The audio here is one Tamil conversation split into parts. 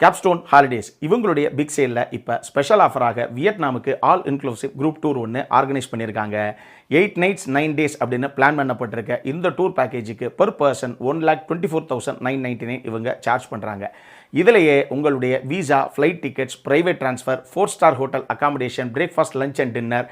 கேப்ஸ்டோன் ஹாலிடேஸ் இவங்களுடைய பிக் சேலில் இப்போ ஸ்பெஷல் ஆஃபராக வியட்நாமுக்கு ஆல் இன்க்ளூசிவ் குரூப் டூர் ஒன்று ஆர்கனைஸ் பண்ணியிருக்காங்க. 8 nights 9 days அப்படின்னு பிளான் பண்ணப்பட்டிருக்க இந்த டூர் பேக்கேஜுக்கு பெர் பர்சன் 1,24,999 இவங்க சார்ஜ் பண்ணுறாங்க. இதிலேயே உங்களுடைய visa, flight tickets, private transfer, 4-star hotel accommodation, breakfast, lunch and dinner,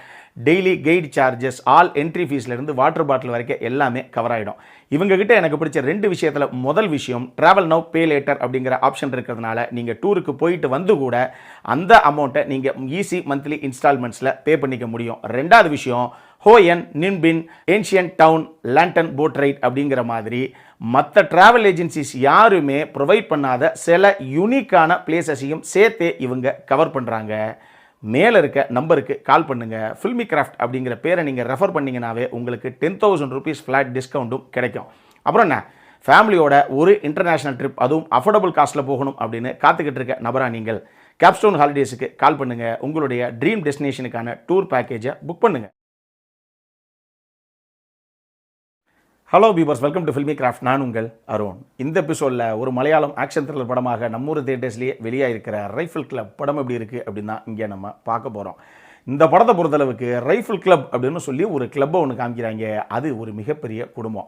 daily guide charges, all entry ஃபீஸ்லேருந்து வாட்டர் பாட்டில் வரைக்கும் எல்லாமே கவர் ஆகிடும். இவங்ககிட்ட எனக்கு பிடிச்ச 2 விஷயத்தில் முதல் விஷயம் ட்ராவல் நவ் பே லேட்டர் அப்படிங்கிற ஆப்ஷன் இருக்கிறதுனால நீங்கள் டூருக்கு போயிட்டு வந்து கூட அந்த அமௌண்ட்டை நீங்கள் ஈஸி மந்த்லி இன்ஸ்டால்மெண்ட்ஸில் பே பண்ணிக்க முடியும். 2வது விஷயம் Hoi An, Ninh Binh, ancient town, lantern boat ride அப்படிங்கிற மாதிரி மற்ற ட்ராவல் ஏஜென்சிஸ் யாருமே ப்ரொவைட் பண்ணாத சில யூனிக்கான பிளேசஸையும் சேர்த்தே இவங்க கவர் பண்ணுறாங்க. மேலே இருக்க நம்பருக்கு கால் பண்ணுங்கள். ஃபில்மி கிராஃப்ட் அப்படிங்கிற பேரை நீங்கள் ரெஃபர் பண்ணிங்கனாவே உங்களுக்கு 10,000 rupees ஃப்ளாட் டிஸ்கவுண்ட்டும் கிடைக்கும். அப்புறம் என்ன, ஃபேமிலியோட ஒரு இன்டர்நேஷ்னல் ட்ரிப், அதுவும் அஃபோர்டபுள் காஸ்ட்டில் போகணும் அப்படின்னு காத்துக்கிட்டு இருக்க நபரா நீங்கள் கேப்ஸ்டோன் ஹாலிடேஸுக்கு கால் பண்ணுங்கள். உங்களுடைய ட்ரீம் டெஸ்டினேஷனுக்கான டூர் பேக்கேஜை புக் பண்ணுங்கள். Hello viewers, welcome to filmi craft. நான் உங்கள் அருண். இந்த எபிசோடில் ஒரு மலையாளம் ஆக்ஷன் த்ரில்லர் படமாக நம்மூர் தியேட்டர்ஸ்லேயே வெளியாகிருக்கிற ரைஃபிள் கிளப் படம் எப்படி இருக்குது அப்படின்னு தான் இங்கே நம்ம பார்க்க போகிறோம். இந்த படத்தை பொறுத்தளவுக்கு ரைஃபிள் கிளப் அப்படின்னு சொல்லி ஒரு கிளப்பை ஒன்று காமிக்கிறாங்க. அது ஒரு மிகப்பெரிய குடும்பம்.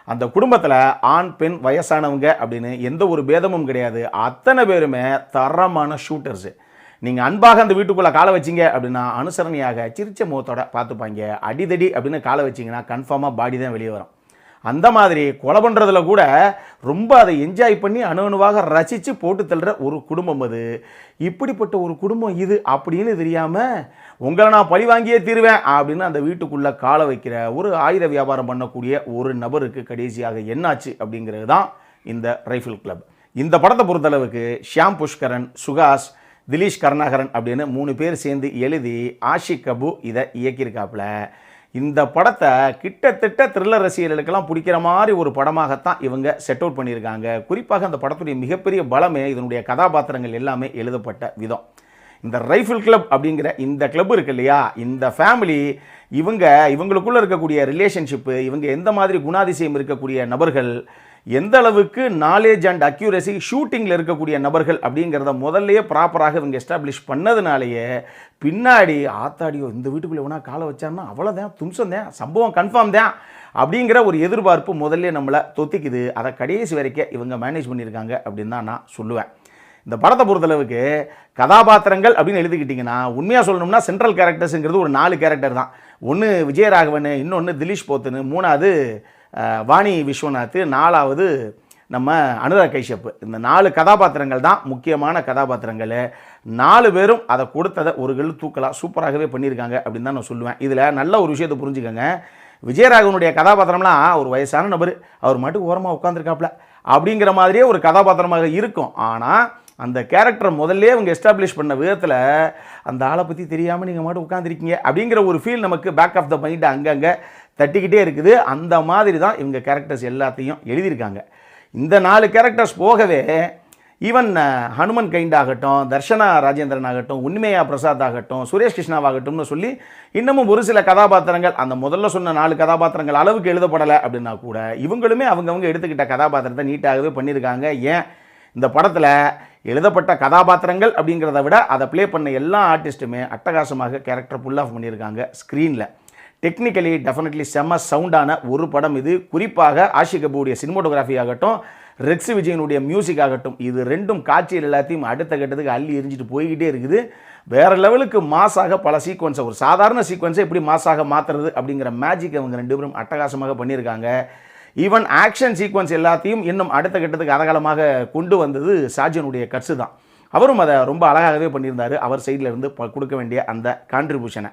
அந்த குடும்பத்தில் ஆண், பெண், வயசானவங்க அப்படின்னு எந்த ஒரு பேதமும் கிடையாது. அத்தனை பேருமே தரமான ஷூட்டர்ஸு. நீங்கள் அன்பாக அந்த வீட்டுக்குள்ளே காலை வச்சிங்க அப்படின்னா அனுசரணையாக சிரிச்ச முகத்தோட பார்த்துப்பாங்க. அடிதடி அப்படின்னு காலை வச்சிங்கன்னா கன்ஃபார்மாக பாடி தான் வெளியே வரும். அந்த மாதிரி கொலை பண்ணுறதுல கூட ரொம்ப அதை என்ஜாய் பண்ணி அணுவாக ரசித்து போட்டு தள்ளுற ஒரு குடும்பம் அது. இப்படிப்பட்ட ஒரு குடும்பம் இது அப்படின்னு தெரியாமல் உங்களை நான் பழி வாங்கியே தீருவேன் அப்படின்னு அந்த வீட்டுக்குள்ளே காலை வைக்கிற ஒரு ஆயுத வியாபாரம் பண்ணக்கூடிய ஒரு நபருக்கு கடைசியாக என்னாச்சு அப்படிங்கிறது தான் இந்த ரைஃபிள் கிளப். இந்த படத்தை பொறுத்தளவுக்கு ஷியாம் புஷ்கரன், சுகாஷ், திலீஷ் கருணாகரன் அப்படின்னு 3 பேர் சேர்ந்து எழுதி ஆஷிக் கபு இதை இயக்கியிருக்காப்புல. இந்த படத்தை கிட்டத்தட்ட த்ரில்லர் ரசிகர்களுக்கெல்லாம் பிடிக்கிற மாதிரி ஒரு படமாகத்தான் இவங்க செட் அவுட் பண்ணியிருக்காங்க. குறிப்பாக அந்த படத்துடைய மிகப்பெரிய பலமே இதனுடைய கதாபாத்திரங்கள் எல்லாமே எழுதப்பட்ட விதம். இந்த ரைஃபிள் கிளப் அப்படிங்கிற இந்த கிளப் இருக்கு இல்லையா, இந்த ஃபேமிலி இவங்களுக்குள்ளே இருக்கக்கூடிய ரிலேஷன்ஷிப்பு, இவங்க எந்த மாதிரி குணாதிசயம் இருக்கக்கூடிய நபர்கள், எந்த அளவுக்கு நாலேஜ் அண்ட் அக்யூரசி ஷூட்டிங்கில் இருக்கக்கூடிய நபர்கள் அப்படிங்கிறத முதல்லையே ப்ராப்பராக இவங்க எஸ்டாப்ளிஷ் பண்ணதுனாலேயே பின்னாடி ஆத்தாடியோ இந்த வீட்டுக்குள்ளே எவனா காலை வச்சான்னா அவ்வளோதான், தும்சம் தான், சம்பவம் கன்ஃபார்ம் தான் அப்படிங்கிற ஒரு எதிர்பார்ப்பு முதல்ல நம்மளை தொத்திக்குது. அதை கடைசி வரைக்கும் இவங்க மேனேஜ் பண்ணியிருக்காங்க அப்படின்னு தான் நான் சொல்லுவேன். இந்த படத்தை பொறுத்தளவுக்கு கதாபாத்திரங்கள் அப்படின்னு எழுதிக்கிட்டிங்கன்னா உண்மையாக சொல்லணும்னா சென்ட்ரல் கேரக்டர்ஸுங்கிறது ஒரு 4 கேரக்டர் தான். ஒன்று விஜயராகவன், இன்னொன்று திலீஷ் போத்தனு, 3வது வாணி விஸ்வநாத், 4வது நம்ம அனுராக் கைஷப். இந்த 4 கதாபாத்திரங்கள் தான் முக்கியமான கதாபாத்திரங்கள். 4 பேரும் அதை கொடுத்ததை ஒரு கல் தூக்கலாக சூப்பராகவே பண்ணியிருக்காங்க அப்படின்னு தான் நான் சொல்லுவேன். இதில் நல்ல ஒரு விஷயத்தை புரிஞ்சுக்கோங்க. விஜயராகவனுடைய கதாபாத்திரம்லாம் ஒரு வயசான நபர், அவர் மட்டும் ஓரமாக உட்காந்துருக்காப்புல அப்படிங்கிற மாதிரியே ஒரு கதாபாத்திரமாக இருக்கும். ஆனால் அந்த கேரக்டரை முதல்ல அவங்க எஸ்டாப்ளிஷ் பண்ண விதத்தில் அந்த ஆளை பற்றி தெரியாமல் நீங்கள் மட்டும் உட்காந்துருக்கீங்க அப்படிங்கிற ஒரு ஃபீல் நமக்கு பேக் ஆஃப் த மைண்ட் அங்கங்கே தட்டிக்கிட்டே இருக்குது. அந்த மாதிரி தான் இவங்க கேரக்டர்ஸ் எல்லாத்தையும் எழுதியிருக்காங்க. இந்த 4 கேரக்டர்ஸ் போகவே ஈவன் ஹனுமன் கைண்ட் ஆகட்டும், தர்ஷனா ராஜேந்திரன் ஆகட்டும், உண்மையா பிரசாத் ஆகட்டும், சுரேஷ் கிருஷ்ணாவாகட்டும்னு சொல்லி இன்னமும் ஒரு சில கதாபாத்திரங்கள் அந்த முதல்ல சொன்ன 4 கதாபாத்திரங்கள் அளவுக்கு எழுதப்படலை அப்படின்னா கூட இவங்களுமே அவங்கவுங்க எடுத்துக்கிட்ட கதாபாத்திரத்தை நீட்டாகவே பண்ணியிருக்காங்க. ஏன் இந்த படத்தில் எழுதப்பட்ட கதாபாத்திரங்கள் அப்படிங்கிறத விட அதை ப்ளே பண்ண எல்லா ஆர்டிஸ்ட்டுமே அட்டகாசமாக கேரக்டர் புல் ஆஃப் பண்ணியிருக்காங்க ஸ்க்ரீனில். டெக்னிக்கலி டெஃபினெட்லி செம்ம சவுண்டான ஒரு படம் இது. குறிப்பாக ஆஷிக் கபூருடைய சினிமோட்டோகிராஃபி ஆகட்டும், ரெக்ஸ் விஜயனுடைய மியூசிக் ஆகட்டும், இது 2ம் காட்சியில் எல்லாத்தையும் அடுத்த கட்டத்துக்கு அள்ளி எரிஞ்சிட்டு போய்கிட்டே இருக்குது. வேறு லெவலுக்கு மாசாக பல சீக்வன்ஸை, ஒரு சாதாரண சீக்வன்ஸை எப்படி மாசாக மாற்றுறது அப்படிங்கிற மேஜிக் அவங்க 2 பேரும் அட்டகாசமாக பண்ணியிருக்காங்க. ஈவன் ஆக்ஷன் சீக்வன்ஸ் எல்லாத்தையும் இன்னும் அடுத்த கட்டத்துக்கு அதகாலமாக கொண்டு வந்தது சாஜனுடைய கட்ஸு தான். அவரும் அதை ரொம்ப அழகாகவே பண்ணியிருந்தார், அவர் சைடில் இருந்து கொடுக்க வேண்டிய அந்த கான்ட்ரிபியூஷனை.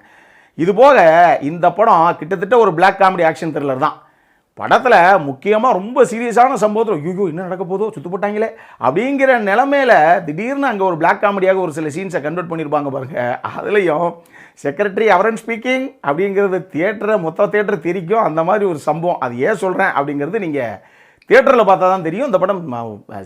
இது போக இந்த படம் கிட்டத்தட்ட ஒரு பிளாக் காமெடி ஆக்ஷன் த்ரில்லர் தான். படத்தில் முக்கியமாக ரொம்ப சீரியஸான சம்பவத்தில் ஐயோ என்ன நடக்க போதோ, சுத்து போட்டாங்களே அப்படிங்கிற நிலமையில திடீர்னு அங்கே ஒரு பிளாக் காமெடியாக ஒரு சில சீன்ஸை கன்வெர்ட் பண்ணியிருப்பாங்க பாருங்க. அதுலேயும் செக்ரட்டரி அவரன் ஸ்பீக்கிங் அப்படிங்கிறது மொத்த தியேட்டர் தெரிக்கும். அந்த மாதிரி ஒரு சம்பவம். அது ஏன் சொல்கிறேன் அப்படிங்கிறது நீங்கள் தியேட்டரில் பார்த்தா தான் தெரியும். இந்த படம்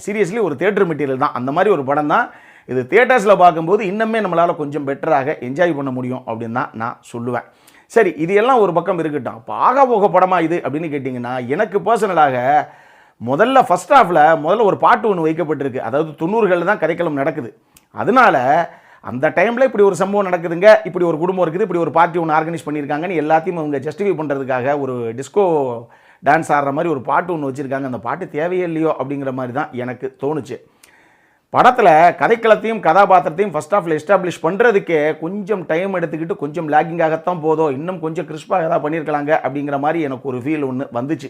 சீரியஸ்லி ஒரு தியேட்டர் மெட்டீரியல் தான். அந்த மாதிரி ஒரு படம் தான் இது. தியேட்டர்ஸில் பார்க்கும்போது இன்னுமே நம்மளால் கொஞ்சம் பெட்டராக என்ஜாய் பண்ண முடியும் அப்படின்னு தான் நான் சொல்லுவேன். சரி, இது எல்லாம் ஒரு பக்கம் இருக்கட்டும். பாக போக படமாக இது அப்படின்னு கேட்டிங்கன்னா எனக்கு பர்சனலாக முதல்ல ஃபர்ஸ்ட் ஹாஃபில் முதல்ல ஒரு பாட்டு ஒன்று வைக்கப்பட்டிருக்கு. அதாவது 90களில் தான் கதைக்களம் நடக்குது. அதனால அந்த டைமில் இப்படி ஒரு சம்பவம் நடக்குதுங்க, இப்படி ஒரு குடும்பம் இருக்குது, இப்படி ஒரு பார்ட்டி ஒன்று ஆர்கனைஸ் பண்ணியிருக்காங்கன்னு எல்லாத்தையும் அவங்க ஜஸ்டிஃபை பண்ணுறதுக்காக ஒரு டிஸ்கோ டான்ஸ் ஆடுற மாதிரி ஒரு பாட்டு ஒன்று வச்சுருக்காங்க. அந்த பாட்டு தேவையே இல்லையோ அப்படிங்கிற மாதிரி தான் எனக்கு தோணுச்சு. படத்தில் கதைக்களத்தையும் கதாபாத்திரத்தையும் ஃபர்ஸ்ட் ஹாஃபில் எஸ்டாப்ளிஷ் பண்ணுறதுக்கே கொஞ்சம் டைம் எடுத்துக்கிட்டு கொஞ்சம் லேக்கிங்காகத்தான் போதும், இன்னும் கொஞ்சம் கிறிஸ்பாக ஏதாவது பண்ணியிருக்கலாங்க அப்படிங்கிற மாதிரி எனக்கு ஒரு ஃபீல் ஒன்று வந்துச்சு.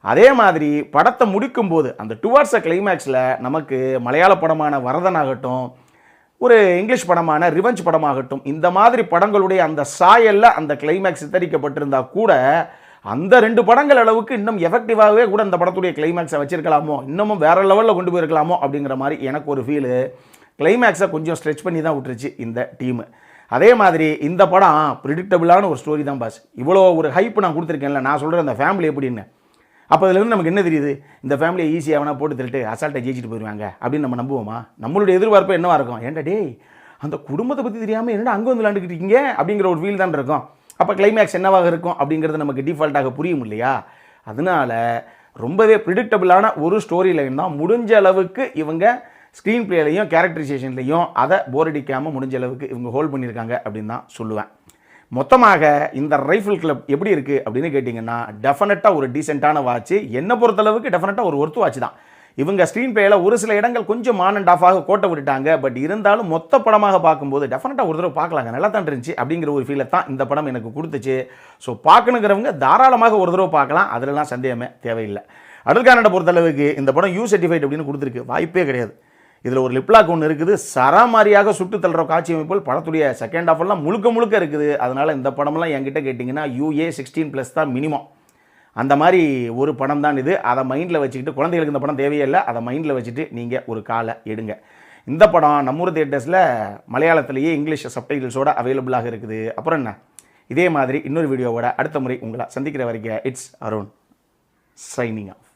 அதே மாதிரி படத்தை முடிக்கும்போது அந்த டுவார்ட்ஸ் அ கிளைமேக்ஸில் நமக்கு மலையாள படமான வரதனாகட்டும், ஒரு இங்கிலீஷ் படமான ரிவெஞ்ச் படமாகட்டும், இந்த மாதிரி படங்களுடைய அந்த சாயலில் அந்த கிளைமேக்ஸ் சித்தரிக்கப்பட்டிருந்தா கூட அந்த 2 படங்கள் அளவுக்கு இன்னும் எஃபெக்டிவாகவே கூட இந்த படத்துடைய கிளைமேக்ஸை வச்சிருக்கலாமோ, இன்னமும் வேற லெவலில் கொண்டு போயிருக்கலாமோ அப்படிங்கிற மாதிரி எனக்கு ஒரு ஃபீலு. கிளைமேக்ஸை கொஞ்சம் ஸ்ட்ரெச் பண்ணி தான் விட்டுருச்சு இந்த டீமு. அதே மாதிரி இந்த படம் ப்ரிடிக்டபிளான ஒரு ஸ்டோரி தான் பாஸ். இவ்வளோ ஒரு ஹைப் நான் கொடுத்துருக்கேன்ல, நான் சொல்கிறேன் அந்த ஃபேமிலி எப்படின்னு. அப்போ இதுலேருந்து நமக்கு என்ன தெரியுது, இந்த ஃபேமிலியை ஈஸியாக வேணால் போட்டு திருட்டு அசால்ட்டை ஜெயிச்சிட்டு போயிடுவாங்க அப்படின்னு நம்ம நம்புவோமா? நம்மளுடைய எதிர்பார்ப்பு என்னவாக இருக்கும், ஏன்டா டேய் அந்த குடும்பத்தை பற்றி தெரியாமல் என்னடா அங்கே வந்து விளாண்டுக்கிட்டு இருக்கீங்க அப்படிங்கிற ஒரு ஃபீல் தான் இருக்கும். அப்போ கிளைமேக்ஸ் என்னவாக இருக்கும் அப்படிங்கிறது நமக்கு டிஃபால்ட்டாக புரியும் இல்லையா? அதனால ரொம்பவே ப்ரிடிக்டபிளான ஒரு ஸ்டோரி லைன் தான். முடிஞ்ச அளவுக்கு இவங்க ஸ்க்ரீன் பிளேலையும் கேரக்டரைசேஷன்லையும் அதை போர் அடிக்காமல் முடிஞ்ச அளவுக்கு இவங்க ஹோல்ட் பண்ணியிருக்காங்க அப்படின்னு தான் சொல்லுவேன். மொத்தமாக இந்த ரைஃபிள் கிளப் எப்படி இருக்குது அப்படின்னு கேட்டிங்கன்னா, டெஃபினட்டாக ஒரு டீசெண்டான வாட்ச். என்னை பொறுத்தளவுக்கு டெஃபினட்டாக ஒரு ஒர்த்து வாட்ச் தான். இவங்க ஸ்க்ரீன் பிளேயில் ஒரு சில இடங்கள் கொஞ்சம் ஆன் அண்ட் ஆஃபாக கோட்டை விட்டுட்டாங்க. பட் இருந்தாலும் மொத்த படமாக பார்க்கும்போது டெஃபினட்டாக ஒரு தடவை பார்க்கலாங்க, நல்லா தான் இருந்துச்சு அப்படிங்கிற ஒரு ஃபீலை தான் இந்த படம் எனக்கு கொடுத்துச்சு. ஸோ பார்க்கணுங்கிறவங்க தாராளமாக ஒரு தடவை பார்க்கலாம், அதிலலாம் சந்தேகமே தேவையில்லை. அடல்கானடை பொறுத்தளவுக்கு இந்த படம் யூ சர்டிஃபைட் அப்படின்னு கொடுத்துருக்கு, வாய்ப்பே கிடையாது. இதில் ஒரு லிப்லாக் ஒன்று இருக்குது, சராமாரியாக சுட்டு தள்ளுற காட்சி அமைப்புகள் படத்துடைய செகண்ட் ஹாஃபெல்லாம் முழுக்க இருக்குது. அதனால் இந்த படமெல்லாம் என்கிட்ட கேட்டிங்கன்னா UA 16+ தான் மினிமம். அந்த மாதிரி ஒரு படம் தான் இது. அதை மைண்டில் வச்சுக்கிட்டு, குழந்தைகளுக்கு இந்த படம் தேவையே இல்லை, அதை மைண்டில் வச்சுட்டு நீங்கள் ஒரு காலை எடுங்க. இந்த படம் நம்மூர் தியேட்டர்ஸில் மலையாளத்திலேயே இங்கிலீஷ் சப்டைட்டில்ஸோட அவைலபிளாக இருக்குது. அப்புறம் என்ன, இதே மாதிரி இன்னொரு வீடியோவோட அடுத்த முறை உங்களை சந்திக்கிற வரைக்கும் இட்ஸ் அருண் சைனிங் ஆஃப்.